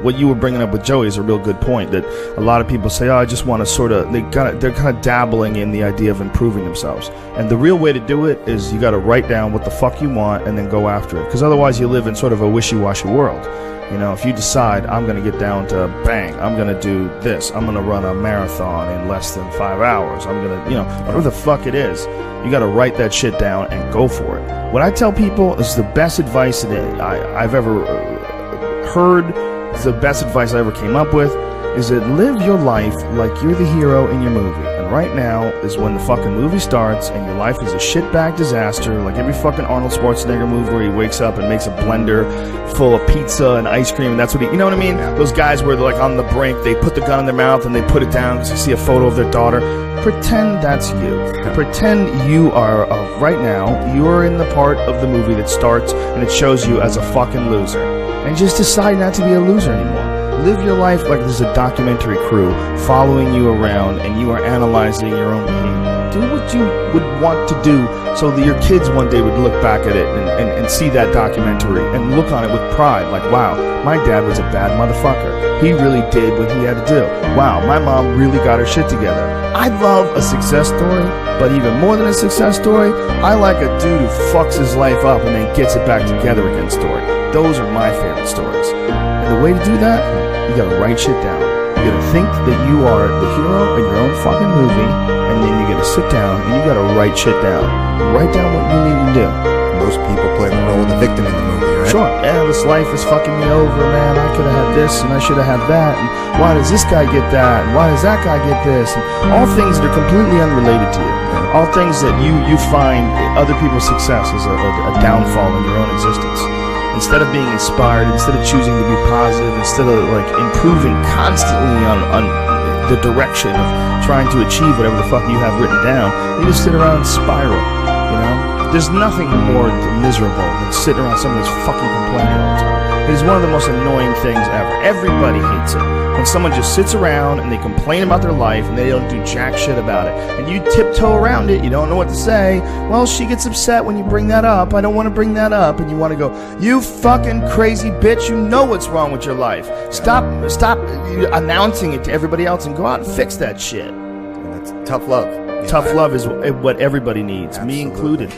what you were bringing up with Joey is a real good point, that a lot of people say, oh, I just want to sort of, they're kind of dabbling in the idea of improving themselves. And the real way to do it is you got to write down what the fuck you want and then go after it. Because otherwise you live in sort of a wishy-washy world. You know, if you decide, I'm going to get down to bang, I'm going to do this, I'm going to run a marathon in less than 5 hours, I'm going to, you know, whatever the fuck it is, you got to write that shit down and go for it. What I tell people is the best advice that I've ever heard, the best advice I ever came up with, is that live your life like you're the hero in your movie. And right now is when the fucking movie starts and your life is a shitbag disaster, like every fucking Arnold Schwarzenegger movie where he wakes up and makes a blender full of pizza and ice cream, and that's what he, you know what I mean? Those guys where they're like on the brink, they put the gun in their mouth and they put it down because you see a photo of their daughter. Pretend that's you. Pretend you are, right now, you're in the part of the movie that starts and it shows you as a fucking loser. And just decide not to be a loser anymore. Live your life like there's a documentary crew following you around and you are analyzing your own behavior. Do what you would want to do so that your kids one day would look back at it and see that documentary and look on it with pride. Like, wow, my dad was a bad motherfucker. He really did what he had to do. Wow, my mom really got her shit together. I love a success story, but even more than a success story, I like a dude who fucks his life up and then gets it back together again story. Those are my favorite stories. And the way to do that, you gotta write shit down. You gotta think that you are the hero in your own fucking movie, and then you gotta sit down and you gotta write shit down. Write down what you need to do. Most people play the role of the victim in the movie, right? Sure. Yeah, this life is fucking me over, man. I could have had this and I should have had that. And why does this guy get that? And why does that guy get this? And all things that are completely unrelated to you. All things that you find other people's success is a downfall in your own existence. Instead of being inspired, instead of choosing to be positive, instead of like improving constantly on the direction of trying to achieve whatever the fuck you have written down, you just sit around and spiral, you know? There's nothing more miserable than sitting around someone that's fucking complaining all the time. It is one of the most annoying things ever. Everybody hates it. When someone just sits around and they complain about their life and they don't do jack shit about it. And you tiptoe around it, you don't know what to say. Well, she gets upset when you bring that up. I don't want to bring that up. And you want to go, you fucking crazy bitch, you know what's wrong with your life. Stop announcing it to everybody else and go out and fix that shit. And that's tough love. Tough love is what everybody needs, Absolutely. me included.